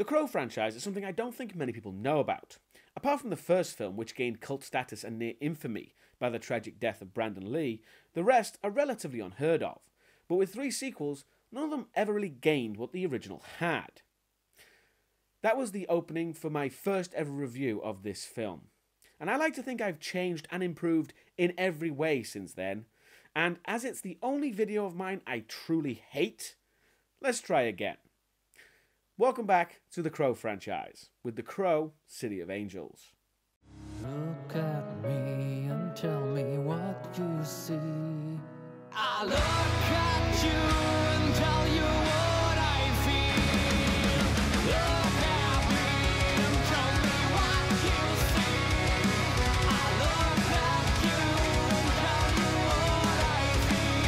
The Crow franchise is something I don't think many people know about. Apart from the first film, which gained cult status and near infamy by the tragic death of Brandon Lee, the rest are relatively unheard of. But with 3 sequels, none of them ever really gained what the original had. That was the opening for my first ever review of this film. And I like to think I've changed and improved in every way since then. And as it's the only video of mine I truly hate, let's try again. Welcome back to the Crow franchise, with The Crow, City of Angels. Look at me and tell me what you see. I look at you and tell you what I feel. Look at me and tell me what you see. I look at you and tell you what I feel.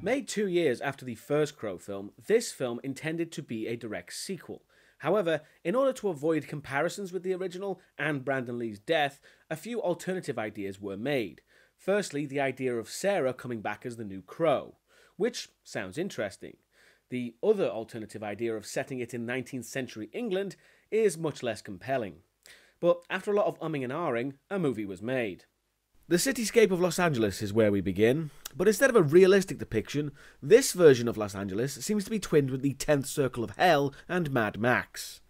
Made 2 years after the first Crow film, this film intended to be a direct sequel. However, in order to avoid comparisons with the original and Brandon Lee's death, a few alternative ideas were made. Firstly, the idea of Sarah coming back as the new Crow, which sounds interesting. The other alternative idea of setting it in 19th century England is much less compelling. But after a lot of umming and ahhing, a movie was made. The Cityscape of Los Angeles is where we begin, but instead of a realistic depiction, this version of Los Angeles seems to be twinned with the 10th Circle of Hell and Mad Max.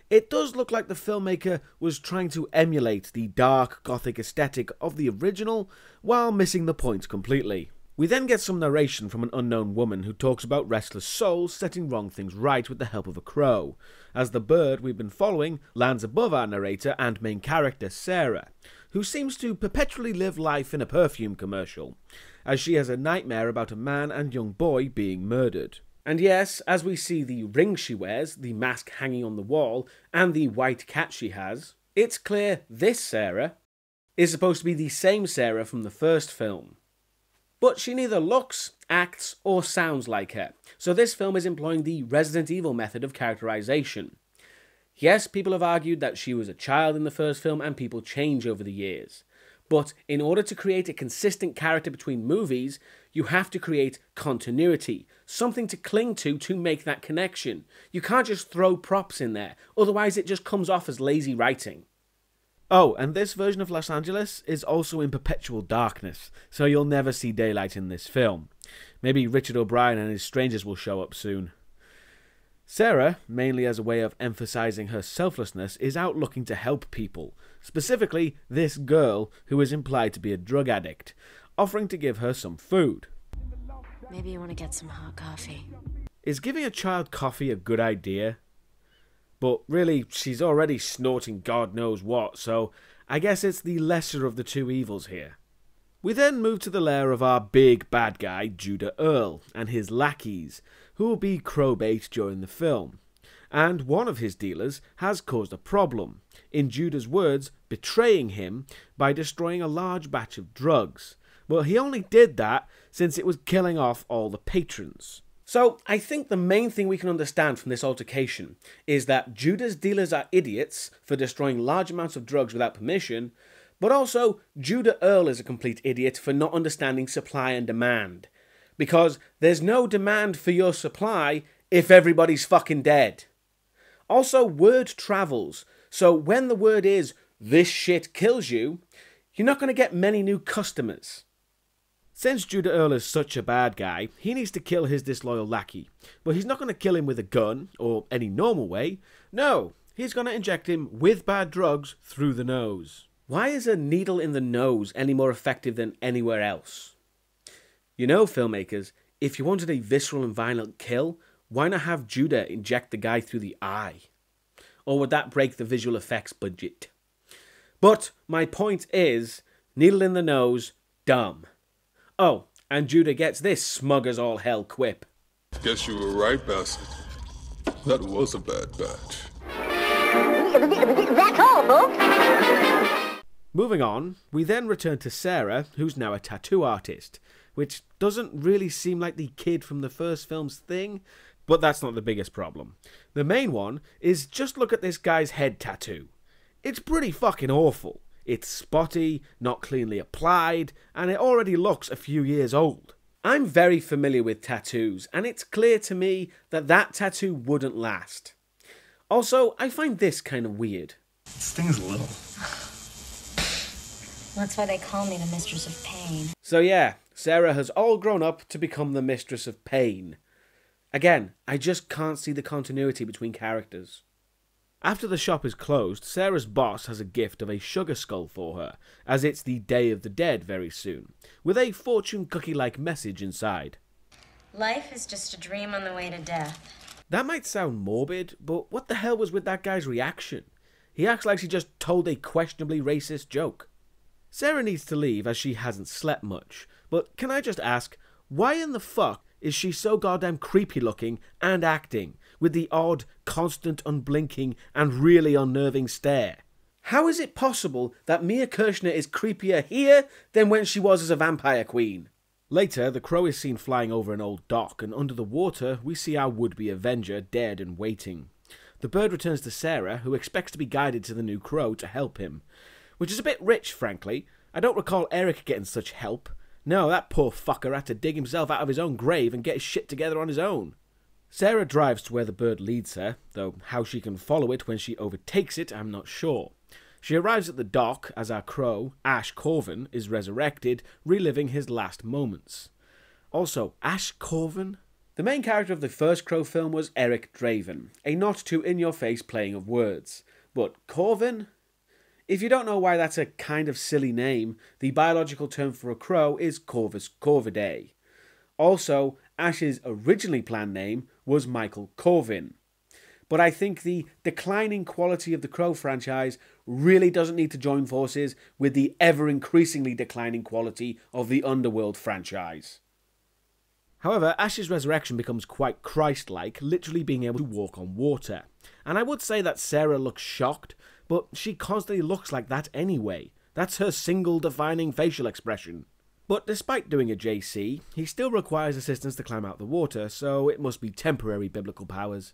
It does look like the filmmaker was trying to emulate the dark gothic aesthetic of the original, while missing the point completely. We then get some narration from an unknown woman who talks about restless souls setting wrong things right with the help of a crow, as the bird we've been following lands above our narrator and main character Sarah, who seems to perpetually live life in a perfume commercial, as she has a nightmare about a man and young boy being murdered. And yes, as we see the ring she wears, the mask hanging on the wall, and the white cat she has, it's clear this Sarah is supposed to be the same Sarah from the first film. But she neither looks, acts, or sounds like her, so this film is employing the Resident Evil method of characterization. Yes, people have argued that she was a child in the first film and people change over the years. But in order to create a consistent character between movies, you have to create continuity, something to cling to make that connection. You can't just throw props in there, otherwise it just comes off as lazy writing. Oh, and this version of Los Angeles is also in perpetual darkness, so you'll never see daylight in this film. Maybe Richard O'Brien and his strangers will show up soon. Sarah, mainly as a way of emphasizing her selflessness, is out looking to help people, specifically this girl who is implied to be a drug addict, offering to give her some food. Maybe you want to get some hot coffee. Is giving a child coffee a good idea? But really, she's already snorting God knows what, so I guess it's the lesser of the two evils here. We then move to the lair of our big bad guy, Judah Earl, and his lackeys, who will be crowbait during the film. And one of his dealers has caused a problem, in Judah's words, betraying him by destroying a large batch of drugs. But he only did that since it was killing off all the patrons. So, I think the main thing we can understand from this altercation is that Judah's dealers are idiots for destroying large amounts of drugs without permission, but also Judah Earl is a complete idiot for not understanding supply and demand. Because there's no demand for your supply if everybody's fucking dead. Also, word travels, so when the word is, this shit kills you, you're not going to get many new customers. Since Judah Earl is such a bad guy, he needs to kill his disloyal lackey. But he's not going to kill him with a gun, or any normal way. No, he's going to inject him with bad drugs through the nose. Why is a needle in the nose any more effective than anywhere else? You know, filmmakers, if you wanted a visceral and violent kill, why not have Judah inject the guy through the eye? Or would that break the visual effects budget? But my point is, needle in the nose, dumb. Oh, and Judah gets this smug as all hell quip. Guess you were right, Bassett. That was a bad batch. That's all, folks. Moving on, we then return to Sarah, who's now a tattoo artist, which doesn't really seem like the kid from the first film's thing, but that's not the biggest problem. The main one is just look at this guy's head tattoo. It's pretty fucking awful. It's spotty, not cleanly applied, and it already looks a few years old. I'm very familiar with tattoos, and it's clear to me that that tattoo wouldn't last. Also, I find this kind of weird. This thing is little. That's why they call me the Mistress of Pain. So yeah, Sarah has all grown up to become the Mistress of Pain. Again, I just can't see the continuity between characters. After the shop is closed, Sarah's boss has a gift of a sugar skull for her, as it's the Day of the Dead very soon, with a fortune cookie-like message inside. Life is just a dream on the way to death. That might sound morbid, but what the hell was with that guy's reaction? He acts like she just told a questionably racist joke. Sarah needs to leave as she hasn't slept much, but can I just ask, why in the fuck is she so goddamn creepy looking and acting, with the odd, constant, unblinking, and really unnerving stare? How is it possible that Mia Kirshner is creepier here than when she was as a vampire queen? Later, the crow is seen flying over an old dock, and under the water, we see our would-be Avenger dead and waiting. The bird returns to Sarah, who expects to be guided to the new crow to help him. Which is a bit rich, frankly. I don't recall Eric getting such help. No, that poor fucker had to dig himself out of his own grave and get his shit together on his own. Sarah drives to where the bird leads her, though how she can follow it when she overtakes it, I'm not sure. She arrives at the dock as our crow, Ash Corvin, is resurrected, reliving his last moments. Also, Ash Corvin? The main character of the first Crow film was Eric Draven, a not too in-your-face playing of words. But Corvin? If you don't know why that's a kind of silly name, the biological term for a crow is Corvus corvidae. Also, Ash's originally planned name was Michael Corvin. But I think the declining quality of the Crow franchise really doesn't need to join forces with the ever-increasingly declining quality of the Underworld franchise. However, Ash's resurrection becomes quite Christ-like, literally being able to walk on water. And I would say that Sarah looks shocked, but she constantly looks like that anyway. That's her single defining facial expression. But despite doing a JC, he still requires assistance to climb out the water, so it must be temporary biblical powers.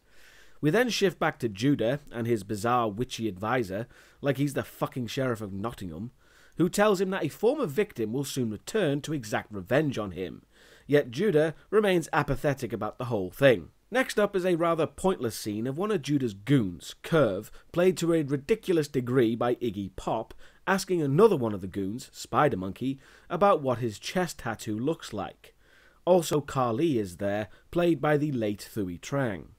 We then shift back to Judah and his bizarre witchy advisor, like he's the fucking sheriff of Nottingham, who tells him that a former victim will soon return to exact revenge on him. Yet Judah remains apathetic about the whole thing. Next up is a rather pointless scene of one of Judah's goons, Curve, played to a ridiculous degree by Iggy Pop, asking another one of the goons, Spider Monkey, about what his chest tattoo looks like. Also Carly is there, played by the late Thuy Trang.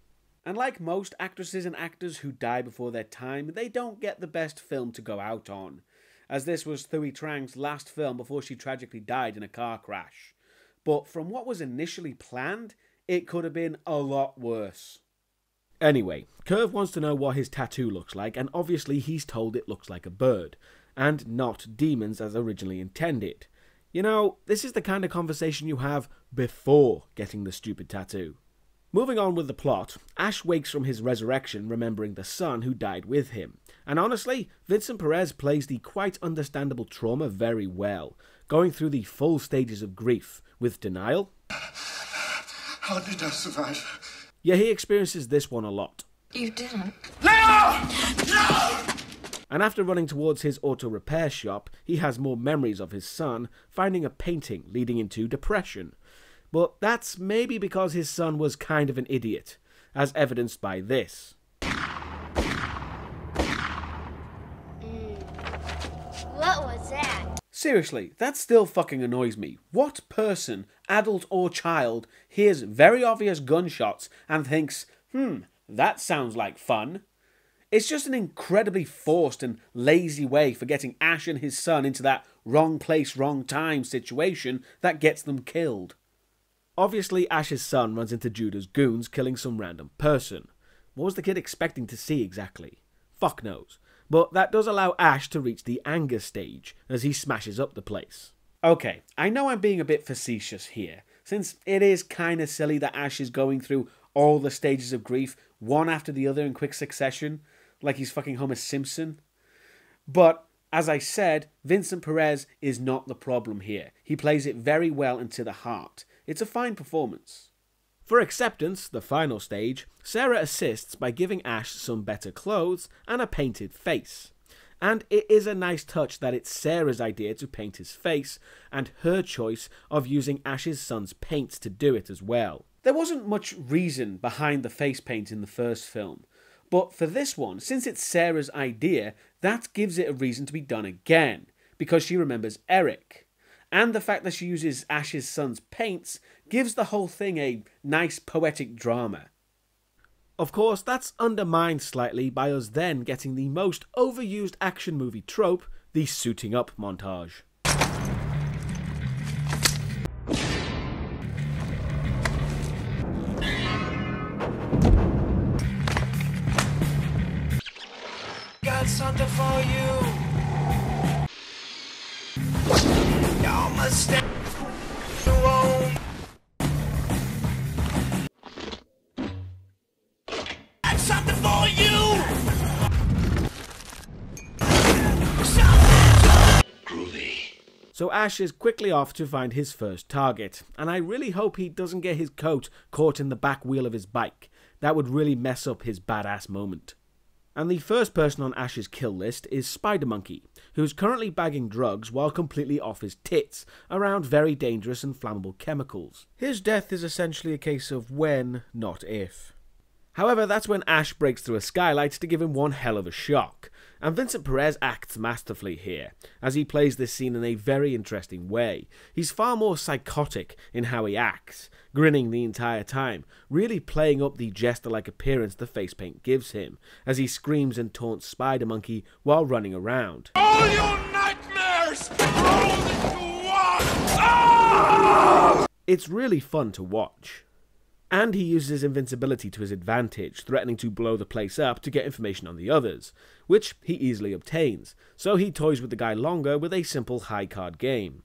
And like most actresses and actors who die before their time, they don't get the best film to go out on, as this was Thuy Trang's last film before she tragically died in a car crash. But from what was initially planned, it could have been a lot worse. Anyway, Curve wants to know what his tattoo looks like, and obviously he's told it looks like a bird, and not demons as originally intended. You know, this is the kind of conversation you have before getting the stupid tattoo. Moving on with the plot, Ash wakes from his resurrection remembering the son who died with him. And honestly, Vincent Perez plays the quite understandable trauma very well, going through the full stages of grief, with denial. How did I survive? Yeah, he experiences this one a lot. You didn't. No! No! And after running towards his auto repair shop, he has more memories of his son, finding a painting leading into depression. But that's maybe because his son was kind of an idiot, as evidenced by this. What was that? Seriously, that still fucking annoys me. What person, adult or child, hears very obvious gunshots and thinks, that sounds like fun? It's just an incredibly forced and lazy way for getting Ash and his son into that wrong place, wrong time situation that gets them killed. Obviously, Ash's son runs into Judah's goons, killing some random person. What was the kid expecting to see exactly? Fuck knows. But that does allow Ash to reach the anger stage, as he smashes up the place. Okay, I know I'm being a bit facetious here, since it is kinda silly that Ash is going through all the stages of grief, one after the other in quick succession, like he's fucking Homer Simpson. But, as I said, Vincent Perez is not the problem here. He plays it very well and to the heart. It's a fine performance. For acceptance, the final stage, Sarah assists by giving Ash some better clothes and a painted face. and it is a nice touch that it's Sarah's idea to paint his face, and her choice of using Ash's son's paints to do it as well. There wasn't much reason behind the face paint in the first film, but for this one, since it's Sarah's idea, that gives it a reason to be done again, because she remembers Eric. And the fact that she uses Ash's son's paints gives the whole thing a nice poetic drama. Of course, that's undermined slightly by us then getting the most overused action movie trope, the suiting up montage. Got something for you. Y'all must stay home. Got something for you. Groovy. So Ash is quickly off to find his first target, and I really hope he doesn't get his coat caught in the back wheel of his bike. That would really mess up his badass moment. And the first person on Ash's kill list is Spider Monkey, who's currently bagging drugs while completely off his tits around very dangerous and flammable chemicals. His death is essentially a case of when, not if. However, that's when Ash breaks through a skylight to give him one hell of a shock, and Vincent Perez acts masterfully here, as he plays this scene in a very interesting way. He's far more psychotic in how he acts, grinning the entire time, really playing up the jester-like appearance the face paint gives him, as he screams and taunts Spider Monkey while running around. All your nightmares rolled into one! Ah! It's really fun to watch. And he uses his invincibility to his advantage, threatening to blow the place up to get information on the others, which he easily obtains, so he toys with the guy longer with a simple high card game.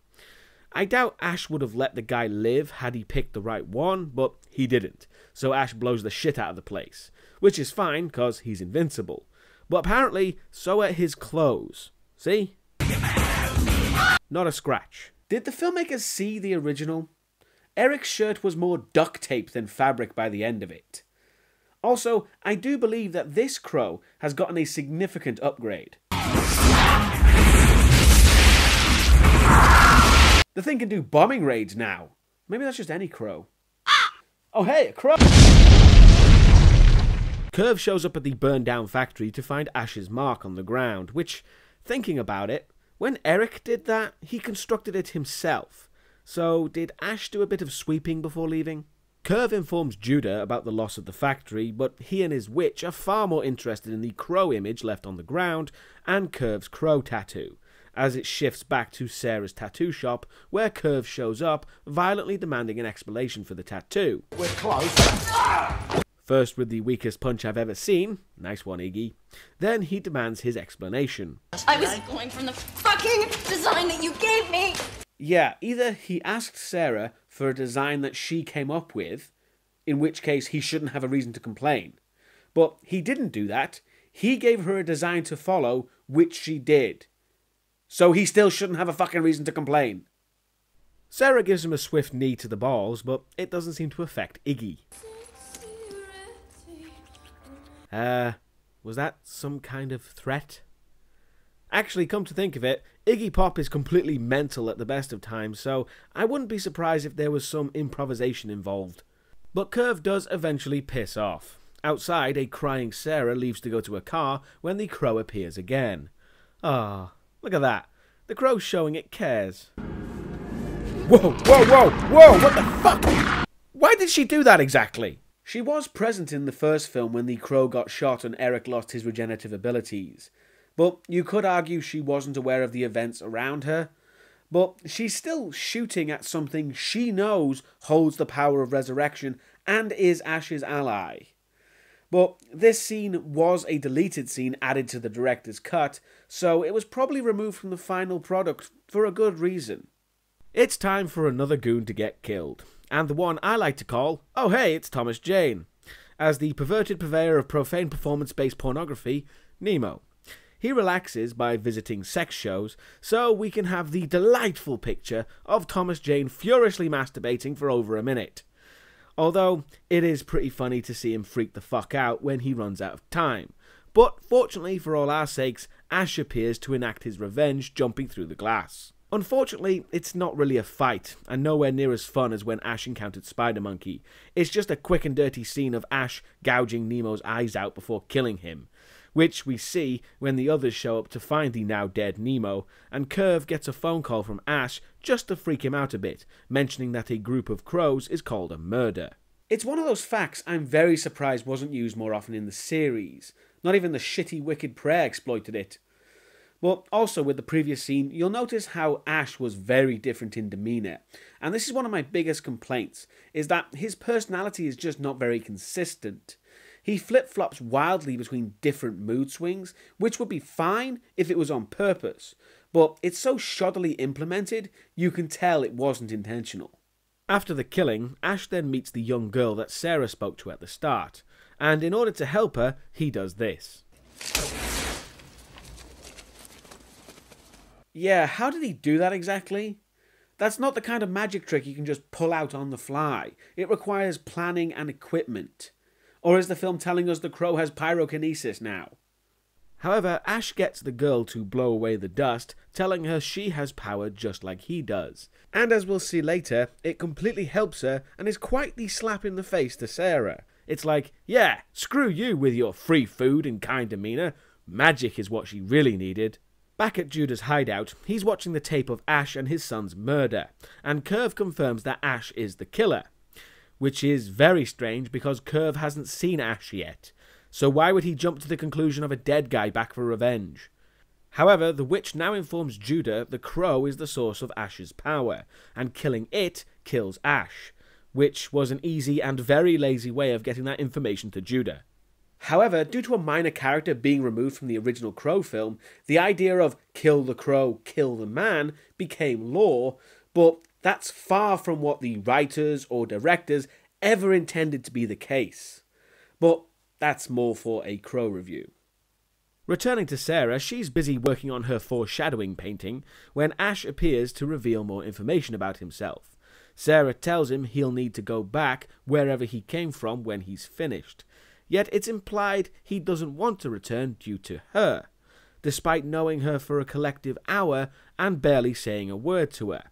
I doubt Ash would have let the guy live had he picked the right one, but he didn't, so Ash blows the shit out of the place, which is fine because he's invincible. But apparently, so are his clothes. See? Not a scratch. Did the filmmakers see the original? Eric's shirt was more duct tape than fabric by the end of it. Also, I do believe that this crow has gotten a significant upgrade. The thing can do bombing raids now. Maybe that's just any crow. Oh hey, a crow! Curve shows up at the burned down factory to find Ash's mark on the ground, which, thinking about it, when Eric did that, he constructed it himself. So, did Ash do a bit of sweeping before leaving? Curve informs Judah about the loss of the factory, but he and his witch are far more interested in the crow image left on the ground and Curve's crow tattoo, as it shifts back to Sarah's tattoo shop, where Curve shows up, violently demanding an explanation for the tattoo. We're close. First with the weakest punch I've ever seen, nice one Iggy, then he demands his explanation. I was going from the fucking design that you gave me! Yeah, either he asked Sarah for a design that she came up with, in which case he shouldn't have a reason to complain. But he didn't do that. He gave her a design to follow, which she did. So he still shouldn't have a fucking reason to complain. Sarah gives him a swift knee to the balls, but it doesn't seem to affect Iggy. Was that some kind of threat? Actually, come to think of it, Iggy Pop is completely mental at the best of times, so I wouldn't be surprised if there was some improvisation involved. But Curve does eventually piss off. Outside, a crying Sarah leaves to go to her car when the crow appears again. Ah, look at that. The crow's showing it cares. Whoa, whoa, whoa, whoa, what the fuck? Why did she do that exactly? She was present in the first film when the crow got shot and Eric lost his regenerative abilities. But you could argue she wasn't aware of the events around her. But she's still shooting at something she knows holds the power of resurrection and is Ash's ally. But this scene was a deleted scene added to the director's cut, so it was probably removed from the final product for a good reason. It's time for another goon to get killed, and the one I like to call, oh hey, it's Thomas Jane, as the perverted purveyor of profane performance-based pornography, Nemo. He relaxes by visiting sex shows, so we can have the delightful picture of Thomas Jane furiously masturbating for over a minute. Although, it is pretty funny to see him freak the fuck out when he runs out of time. But, fortunately for all our sakes, Ash appears to enact his revenge, jumping through the glass. Unfortunately, it's not really a fight, and nowhere near as fun as when Ash encountered Spider-Monkey. It's just a quick and dirty scene of Ash gouging Nemo's eyes out before killing him, which we see when the others show up to find the now dead Nemo, and Curve gets a phone call from Ash just to freak him out a bit, mentioning that a group of crows is called a murder. It's one of those facts I'm very surprised wasn't used more often in the series. Not even the shitty Wicked Prayer exploited it. But also with the previous scene, you'll notice how Ash was very different in demeanour, and this is one of my biggest complaints, is that his personality is just not very consistent. He flip-flops wildly between different mood swings, which would be fine if it was on purpose, but it's so shoddily implemented, you can tell it wasn't intentional. After the killing, Ash then meets the young girl that Sarah spoke to at the start, and in order to help her, he does this. Yeah, how did he do that exactly? That's not the kind of magic trick you can just pull out on the fly. It requires planning and equipment. Or is the film telling us the crow has pyrokinesis now? However, Ash gets the girl to blow away the dust, telling her she has power just like he does. And as we'll see later, it completely helps her and is quite the slap in the face to Sarah. It's like, yeah, screw you with your free food and kind demeanour. Magic is what she really needed. Back at Judah's hideout, he's watching the tape of Ash and his son's murder, and Curve confirms that Ash is the killer. Which is very strange because Curve hasn't seen Ash yet, so why would he jump to the conclusion of a dead guy back for revenge? However, the witch now informs Judah the crow is the source of Ash's power, and killing it kills Ash, which was an easy and very lazy way of getting that information to Judah. However, due to a minor character being removed from the original Crow film, the idea of kill the crow, kill the man became law, but that's far from what the writers or directors ever intended to be the case. But that's more for a Crow review. Returning to Sarah, she's busy working on her foreshadowing painting when Ash appears to reveal more information about himself. Sarah tells him he'll need to go back wherever he came from when he's finished. Yet it's implied he doesn't want to return due to her, despite knowing her for a collective hour and barely saying a word to her.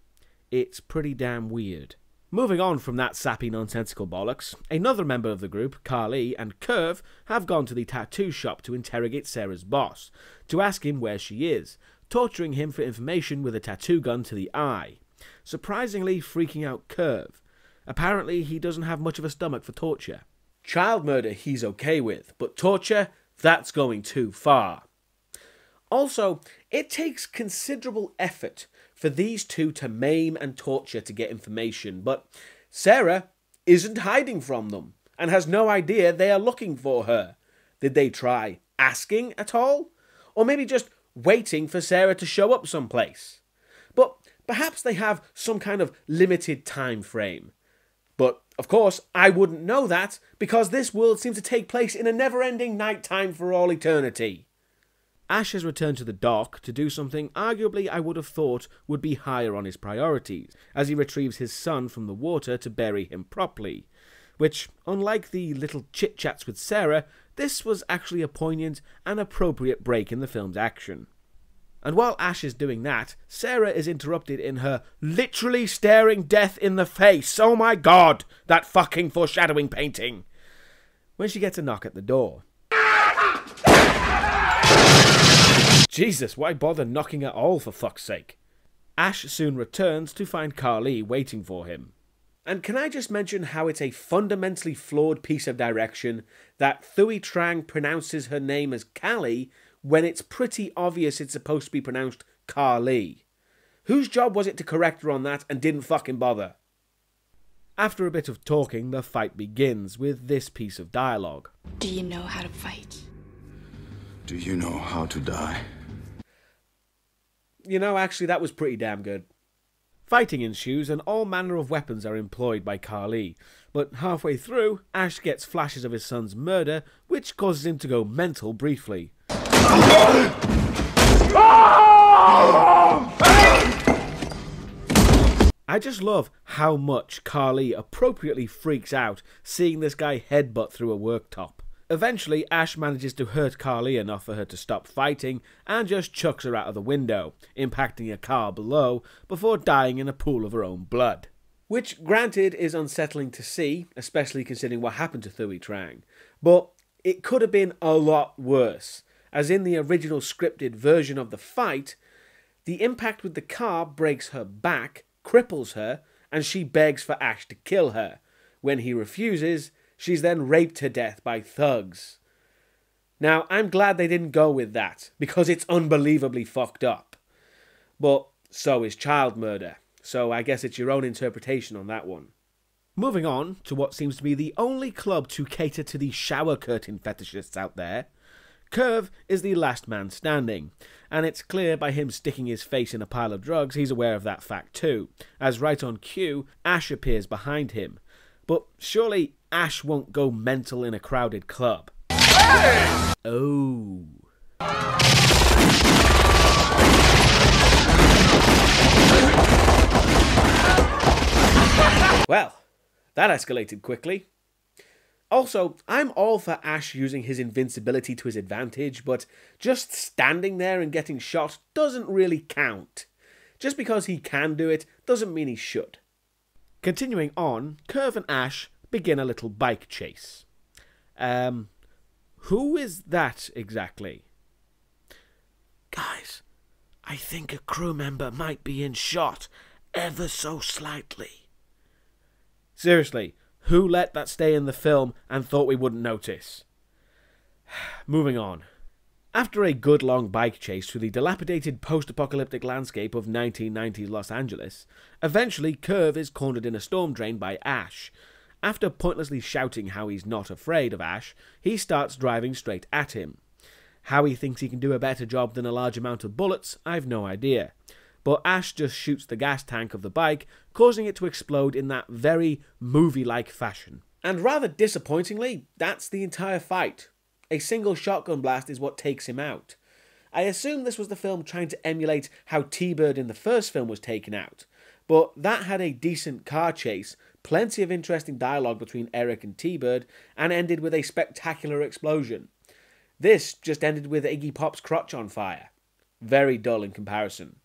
It's pretty damn weird. Moving on from that sappy nonsensical bollocks, another member of the group, Carly, and Curve have gone to the tattoo shop to interrogate Sarah's boss, to ask him where she is, torturing him for information with a tattoo gun to the eye, surprisingly freaking out Curve. Apparently he doesn't have much of a stomach for torture. Child murder he's okay with, but torture, that's going too far. Also, it takes considerable effort for these two to maim and torture to get information, but Sarah isn't hiding from them and has no idea they are looking for her. Did they try asking at all? Or maybe just waiting for Sarah to show up someplace? But perhaps they have some kind of limited time frame. But, of course, I wouldn't know that because this world seems to take place in a never-ending nighttime for all eternity. Ash has returned to the dock to do something arguably I would have thought would be higher on his priorities, as he retrieves his son from the water to bury him properly, which, unlike the little chit-chats with Sarah, this was actually a poignant and appropriate break in the film's action. And while Ash is doing that, Sarah is interrupted in her literally staring death in the face. Oh my god, that fucking foreshadowing painting! When she gets a knock at the door. Jesus, why bother knocking at all for fuck's sake? Ash soon returns to find Carly waiting for him. And can I just mention how it's a fundamentally flawed piece of direction that Thuy Trang pronounces her name as Callie when it's pretty obvious it's supposed to be pronounced Carly. Whose job was it to correct her on that and didn't fucking bother? After a bit of talking, the fight begins with this piece of dialogue. Do you know how to fight? Do you know how to die? You know, actually, that was pretty damn good. Fighting ensues and all manner of weapons are employed by Carly, but halfway through, Ash gets flashes of his son's murder, which causes him to go mental briefly. I just love how much Carly appropriately freaks out seeing this guy headbutt through a worktop. Eventually, Ash manages to hurt Carly enough for her to stop fighting and just chucks her out of the window, impacting a car below before dying in a pool of her own blood. Which, granted, is unsettling to see, especially considering what happened to Thuy Trang. But it could have been a lot worse, as in the original scripted version of the fight, the impact with the car breaks her back, cripples her, and she begs for Ash to kill her. When he refuses, she's then raped to death by thugs. Now, I'm glad they didn't go with that, because it's unbelievably fucked up. But so is child murder, so I guess it's your own interpretation on that one. Moving on to what seems to be the only club to cater to the shower curtain fetishists out there, Curve is the last man standing, and it's clear by him sticking his face in a pile of drugs he's aware of that fact too, as right on cue, Ash appears behind him. But surely Ash won't go mental in a crowded club. Hey! Oh. Well, that escalated quickly. Also, I'm all for Ash using his invincibility to his advantage, but just standing there and getting shot doesn't really count. Just because he can do it doesn't mean he should. Continuing on, Curve and Ash begin a little bike chase. Who is that exactly? Guys, I think a crew member might be in shot, ever so slightly. Seriously, who let that stay in the film and thought we wouldn't notice? Moving on. After a good long bike chase through the dilapidated post-apocalyptic landscape of 1990 Los Angeles, eventually Curve is cornered in a storm drain by Ash. After pointlessly shouting how he's not afraid of Ash, he starts driving straight at him. How he thinks he can do a better job than a large amount of bullets, I've no idea. But Ash just shoots the gas tank of the bike, causing it to explode in that very movie-like fashion. And rather disappointingly, that's the entire fight. A single shotgun blast is what takes him out. I assume this was the film trying to emulate how T-Bird in the first film was taken out, but that had a decent car chase, plenty of interesting dialogue between Eric and T-Bird, and ended with a spectacular explosion. This just ended with Iggy Pop's crotch on fire. Very dull in comparison.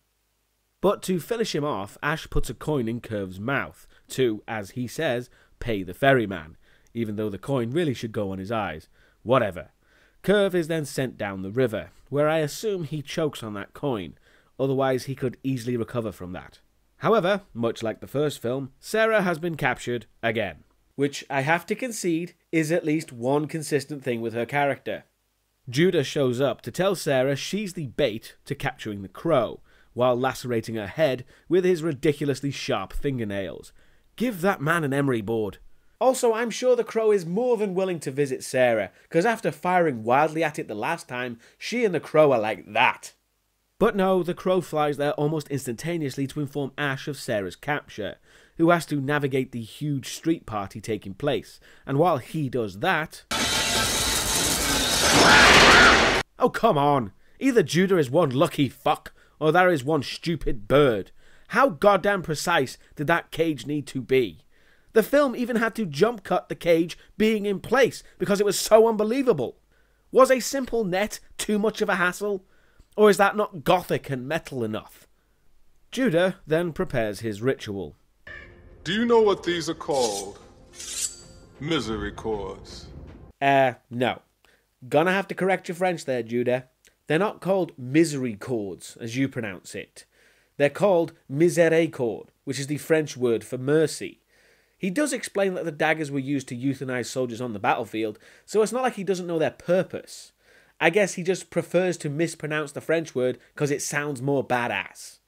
But to finish him off, Ash puts a coin in Curve's mouth to, as he says, pay the ferryman, even though the coin really should go on his eyes. Whatever. Curve is then sent down the river, where I assume he chokes on that coin, otherwise he could easily recover from that. However, much like the first film, Sarah has been captured again, which I have to concede is at least one consistent thing with her character. Judah shows up to tell Sarah she's the bait to capturing the crow, while lacerating her head with his ridiculously sharp fingernails. Give that man an emery board. Also, I'm sure the crow is more than willing to visit Sarah, because after firing wildly at it the last time, she and the crow are like that. But no, the crow flies there almost instantaneously to inform Ash of Sarah's capture, who has to navigate the huge street party taking place, and while he does that... Oh, come on! Either Judah is one lucky fuck, or there is one stupid bird. How goddamn precise did that cage need to be? The film even had to jump cut the cage being in place because it was so unbelievable. Was a simple net too much of a hassle? Or is that not gothic and metal enough? Judah then prepares his ritual. Do you know what these are called? Misery chords. No. Gonna have to correct your French there, Judah. They're not called misery chords, as you pronounce it. They're called miséricorde, which is the French word for mercy. He does explain that the daggers were used to euthanize soldiers on the battlefield, so it's not like he doesn't know their purpose. I guess he just prefers to mispronounce the French word because it sounds more badass.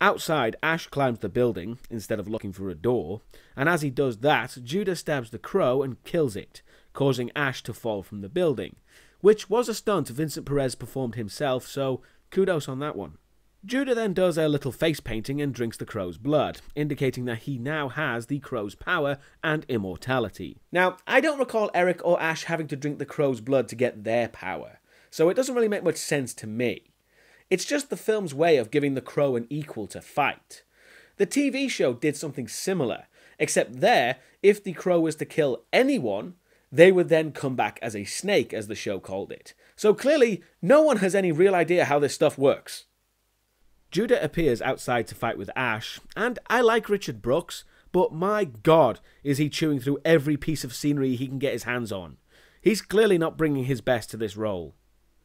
Outside, Ash climbs the building instead of looking for a door, and as he does that, Judah stabs the crow and kills it, causing Ash to fall from the building, which was a stunt Vincent Perez performed himself, so kudos on that one. Judah then does a little face painting and drinks the crow's blood, indicating that he now has the crow's power and immortality. Now, I don't recall Eric or Ash having to drink the crow's blood to get their power, so it doesn't really make much sense to me. It's just the film's way of giving the crow an equal to fight. The TV show did something similar, except there, if the crow was to kill anyone, they would then come back as a snake, as the show called it. So clearly, no one has any real idea how this stuff works. Judah appears outside to fight with Ash, and I like Richard Brooks, but my god, is he chewing through every piece of scenery he can get his hands on. He's clearly not bringing his best to this role.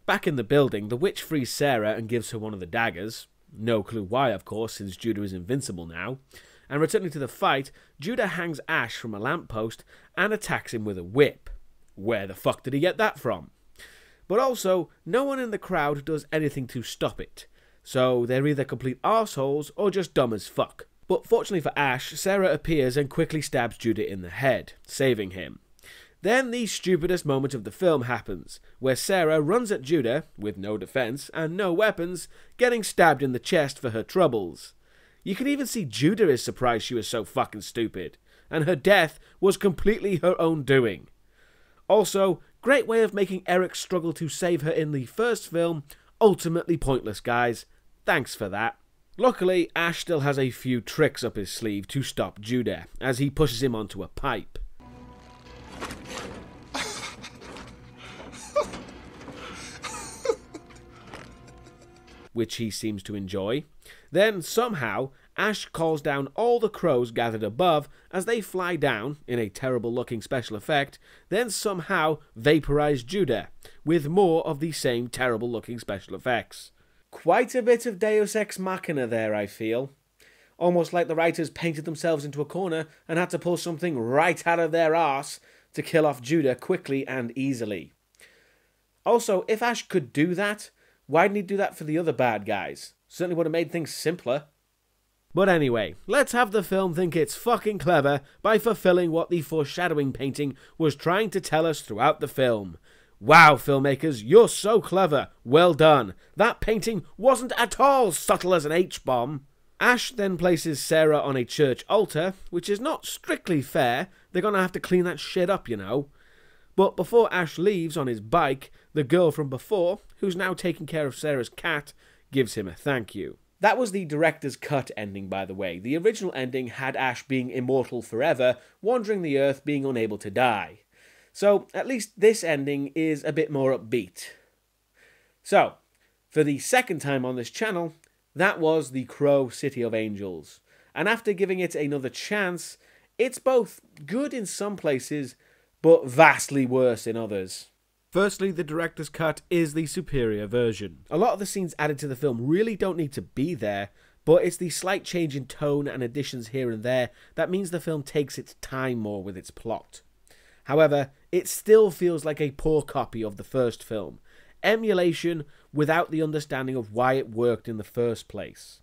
Back in the building, the witch frees Sarah and gives her one of the daggers. No clue why, of course, since Judah is invincible now. And returning to the fight, Judah hangs Ash from a lamppost and attacks him with a whip. Where the fuck did he get that from? But also, no one in the crowd does anything to stop it. So they're either complete arseholes or just dumb as fuck. But fortunately for Ash, Sarah appears and quickly stabs Judah in the head, saving him. Then the stupidest moment of the film happens, where Sarah runs at Judah, with no defense and no weapons, getting stabbed in the chest for her troubles. You can even see Judah is surprised she was so fucking stupid, and her death was completely her own doing. Also, great way of making Eric's struggle to save her in the first film ultimately pointless, guys. Thanks for that. Luckily, Ash still has a few tricks up his sleeve to stop Judah, as he pushes him onto a pipe. Which he seems to enjoy. Then, somehow, Ash calls down all the crows gathered above as they fly down, in a terrible looking special effect, then somehow vaporize Judah, with more of the same terrible looking special effects. Quite a bit of Deus Ex Machina there, I feel. Almost like the writers painted themselves into a corner and had to pull something right out of their arse to kill off Judah quickly and easily. Also, if Ash could do that, why didn't he do that for the other bad guys? Certainly would have made things simpler. But anyway, let's have the film think it's fucking clever by fulfilling what the foreshadowing painting was trying to tell us throughout the film. Wow, filmmakers, you're so clever. Well done. That painting wasn't at all subtle as an H-bomb. Ash then places Sarah on a church altar, which is not strictly fair. They're gonna have to clean that shit up, you know. But before Ash leaves on his bike, the girl from before, who's now taking care of Sarah's cat, gives him a thank you. That was the director's cut ending, by the way. The original ending had Ash being immortal forever, wandering the earth, being unable to die. So, at least this ending is a bit more upbeat. So, for the second time on this channel, that was The Crow City of Angels. And after giving it another chance, it's both good in some places, but vastly worse in others. Firstly, the director's cut is the superior version. A lot of the scenes added to the film really don't need to be there, but it's the slight change in tone and additions here and there that means the film takes its time more with its plot. However, it still feels like a poor copy of the first film. Emulation without the understanding of why it worked in the first place.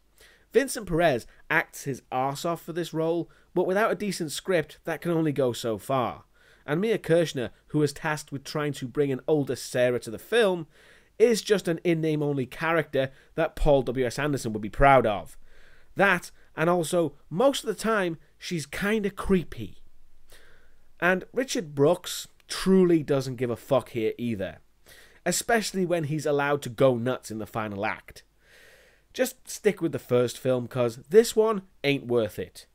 Vincent Perez acts his arse off for this role, but without a decent script, that can only go so far. And Mia Kirshner, who is tasked with trying to bring an older Sarah to the film, is just an in-name only character that Paul W.S. Anderson would be proud of. That, and also, most of the time, she's kinda creepy. And Richard Brooks truly doesn't give a fuck here either. Especially when he's allowed to go nuts in the final act. Just stick with the first film, cause this one ain't worth it.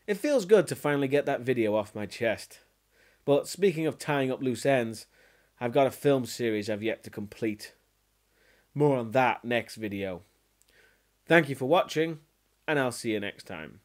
It feels good to finally get that video off my chest. But speaking of tying up loose ends, I've got a film series I've yet to complete. More on that next video. Thank you for watching, and I'll see you next time.